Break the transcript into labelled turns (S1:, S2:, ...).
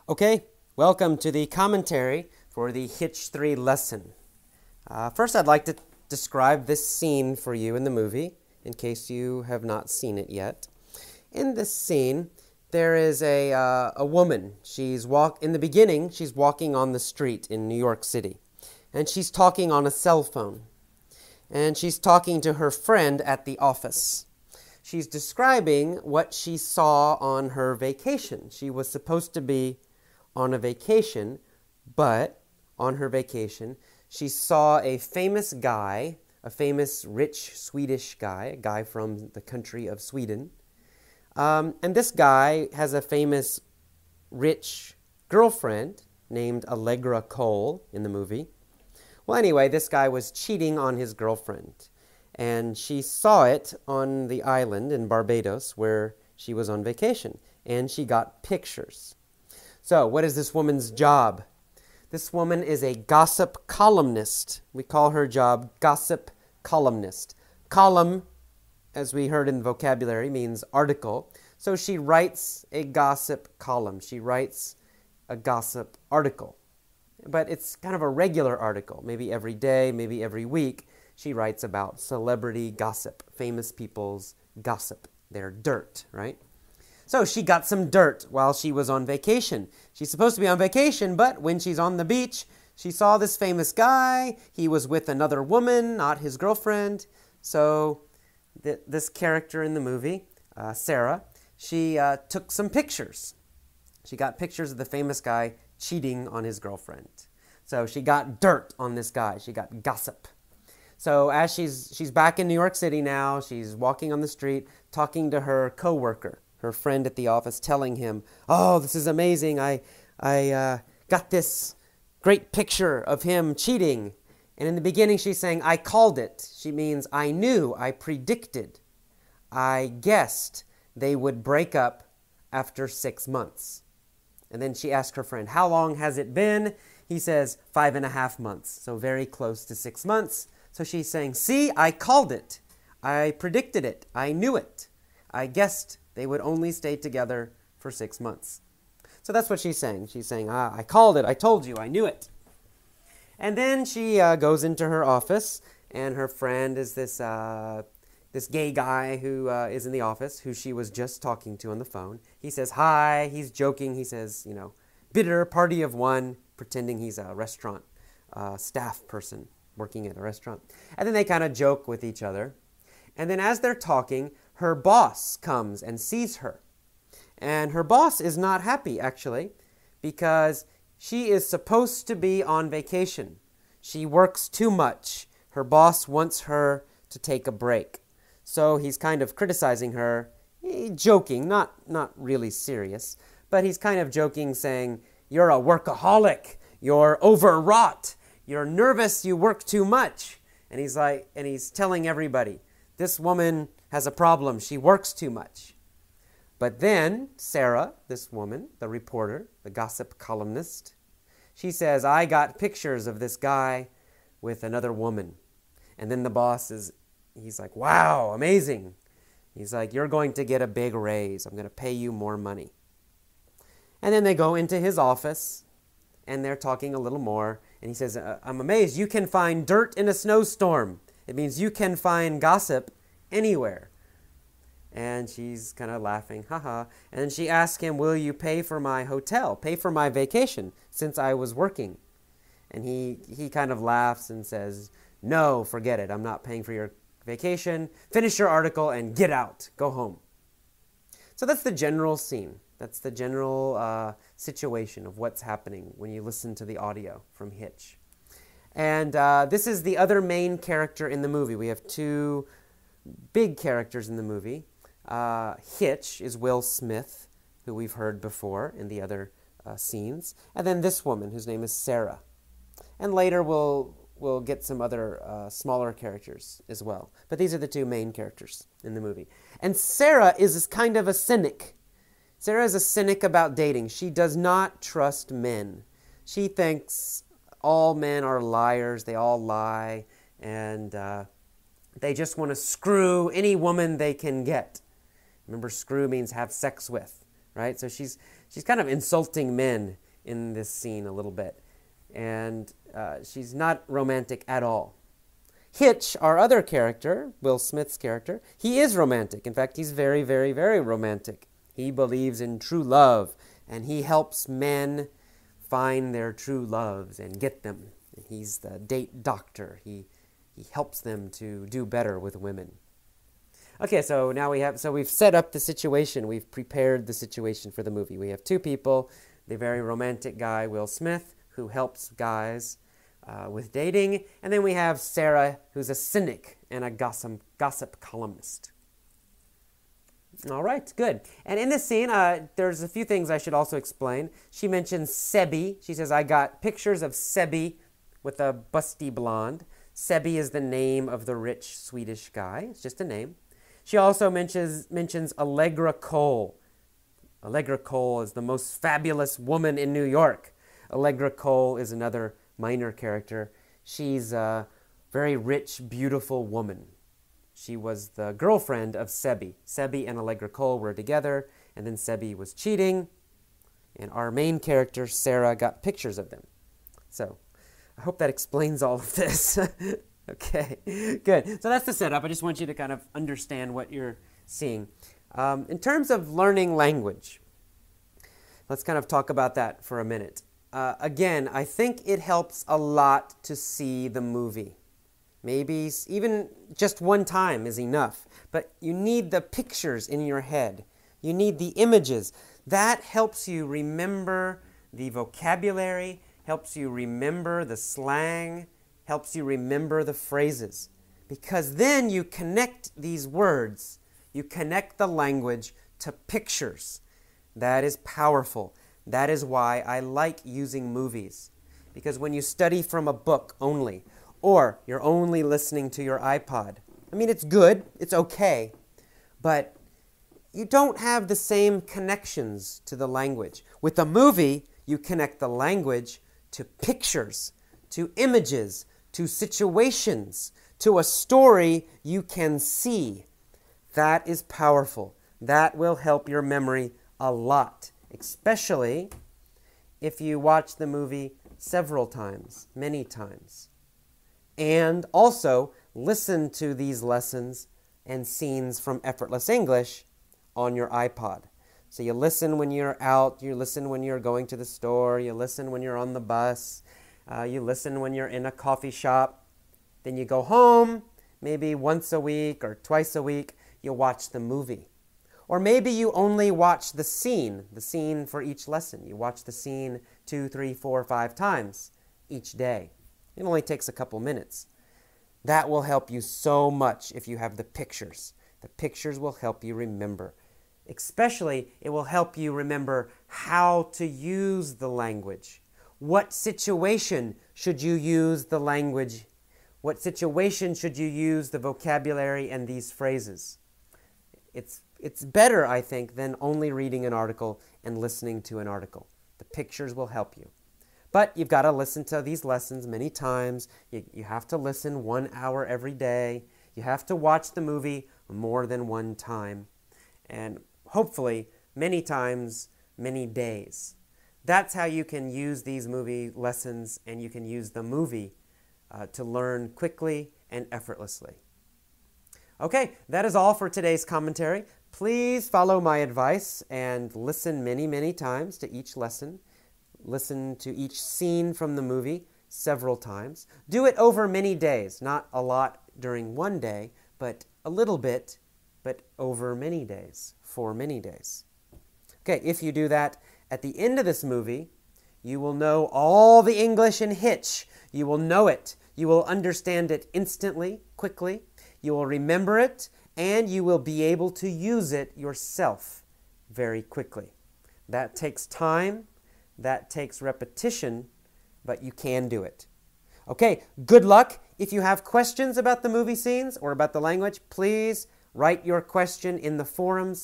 S1: Okay, welcome to the commentary for the Hitch 3 lesson. First, I'd like to describe this scene for you in the movie, in case you have not seen it yet. In this scene, there is a woman. In the beginning, she's walking on the street in New York City, and she's talking on a cell phone. And she's talking to her friend at the office. She's describing what she saw on her vacation. She was supposed to be on a vacation, but on her vacation, she saw a famous guy, a famous rich Swedish guy, a guy from the country of Sweden. And this guy has a famous rich girlfriend named Allegra Cole in the movie. Well, anyway, this guy was cheating on his girlfriend, and she saw it on the island in Barbados where she was on vacation, and she got pictures. So, what is this woman's job? This woman is a gossip columnist. We call her job gossip columnist. Column, as we heard in vocabulary, means article. So she writes a gossip column. She writes a gossip article. But it's kind of a regular article. Maybe every day, maybe every week, she writes about celebrity gossip, famous people's gossip, their dirt, right? So she got some dirt while she was on vacation. She's supposed to be on vacation, but when she's on the beach, she saw this famous guy. He was with another woman, not his girlfriend. So this character in the movie, Sarah, she took some pictures. She got pictures of the famous guy cheating on his girlfriend. So she got dirt on this guy. She got gossip. So as she's back in New York City now, she's walking on the street, talking to her coworker, her friend at the office, telling him, "Oh, this is amazing. I got this great picture of him cheating." And in the beginning, she's saying, "I called it." She means, I knew, I predicted, I guessed they would break up after 6 months. And then she asked her friend, "How long has it been?" He says, 5.5 months. So very close to 6 months. So she's saying, "See, I called it. I predicted it. I knew it. I guessed they would only stay together for 6 months." So that's what she's saying. She's saying, I called it. I told you. I knew it. And then she goes into her office, and her friend is this gay guy who is in the office, who she was just talking to on the phone. He says hi. He's joking. He says, bitter party of one, pretending he's a restaurant staff person working at a restaurant. And then they kind of joke with each other. And then as they're talking, her boss comes and sees her. And her boss is not happy, actually, because she is supposed to be on vacation. She works too much. Her boss wants her to take a break. So he's kind of criticizing her, joking, not really serious, but he's kind of joking, saying, "You're a workaholic. You're overwrought. You're nervous. You work too much." And he's telling everybody, this woman has a problem. She works too much. But then Sarah, this woman, the reporter, the gossip columnist, she says, "I got pictures of this guy with another woman." And then the boss he's like, "Wow, amazing." He's like, "You're going to get a big raise. I'm going to pay you more money." And then they go into his office, and they're talking a little more. And he says, "I'm amazed. You can find dirt in a snowstorm. It means you can find gossip anywhere." And she's kind of laughing, haha. And then she asks him, "Will you pay for my hotel, pay for my vacation, since I was working?" And he kind of laughs and says, "No, forget it. I'm not paying for your vacation. Finish your article and get out. Go home." So that's the general scene. That's the general situation of what's happening when you listen to the audio from Hitch. And this is the other main character in the movie. We have two big characters in the movie. Hitch is Will Smith, who we've heard before in the other scenes. And then this woman, whose name is Sarah. And later we'll get some other smaller characters as well. But these are the two main characters in the movie. And Sarah is kind of a cynic. Sarah is a cynic about dating. She does not trust men. She thinks all men are liars. They all lie. And they just want to screw any woman they can get. Remember, screw means have sex with, right? So she's kind of insulting men in this scene a little bit. And she's not romantic at all. Hitch, our other character, Will Smith's character, he is romantic. In fact, he's very, very, very romantic. He believes in true love, and he helps men find their true loves and get them. He's the date doctor. He helps them to do better with women. Okay, so now we've set up the situation. We've prepared the situation for the movie. We have two people, the very romantic guy, Will Smith, who helps guys with dating, and then we have Sarah, who's a cynic and a gossip columnist. All right, good. And in this scene, there's a few things I should also explain. She mentions Sebi. She says, I got pictures of Sebi with a busty blonde. Sebi is the name of the rich Swedish guy. It's just a name. She also mentions Allegra Cole. Allegra Cole is the most fabulous woman in New York. Allegra Cole is another minor character. She's a very rich, beautiful woman. She was the girlfriend of Sebi. Sebi and Allegra Cole were together, and then Sebi was cheating, and our main character, Sarah, got pictures of them. So, I hope that explains all of this. Okay, good. So that's the setup. I just want you to kind of understand what you're seeing. In terms of learning language, let's kind of talk about that for a minute. Again, I think it helps a lot to see the movie. Maybe even just one time is enough. But you need the pictures in your head. You need the images. That helps you remember the vocabulary, helps you remember the slang, helps you remember the phrases. Because then you connect these words, you connect the language to pictures. That is powerful. That is why I like using movies. Because when you study from a book only, or you're only listening to your iPod, I mean, it's good, it's okay, but you don't have the same connections to the language. With a movie, you connect the language to pictures, to images, to situations, to a story you can see. That is powerful. That will help your memory a lot, especially if you watch the movie several times, many times. And also listen to these lessons and scenes from Effortless English on your iPod. So you listen when you're out, you listen when you're going to the store, you listen when you're on the bus, you listen when you're in a coffee shop. Then you go home, maybe once a week or twice a week, you watch the movie. Or maybe you only watch the scene for each lesson. You watch the scene 2, 3, 4, 5 times each day. It only takes a couple minutes. That will help you so much if you have the pictures. The pictures will help you remember. Especially, it will help you remember how to use the language. What situation should you use the language? What situation should you use the vocabulary and these phrases? It's better, I think, than only reading an article and listening to an article. The pictures will help you. But you've got to listen to these lessons many times. You have to listen 1 hour every day. You have to watch the movie more than one time. And hopefully, many times, many days. That's how you can use these movie lessons, and you can use the movie to learn quickly and effortlessly. Okay, that is all for today's commentary. Please follow my advice and listen many, many times to each lesson. Listen to each scene from the movie several times. Do it over many days, not a lot during one day, but a little bit, but over many days, for many days. Okay, if you do that, at the end of this movie, you will know all the English in Hitch. You will know it. You will understand it instantly, quickly. You will remember it, and you will be able to use it yourself very quickly. That takes time. That takes repetition, but you can do it. Okay, good luck. If you have questions about the movie scenes or about the language, please write your question in the forums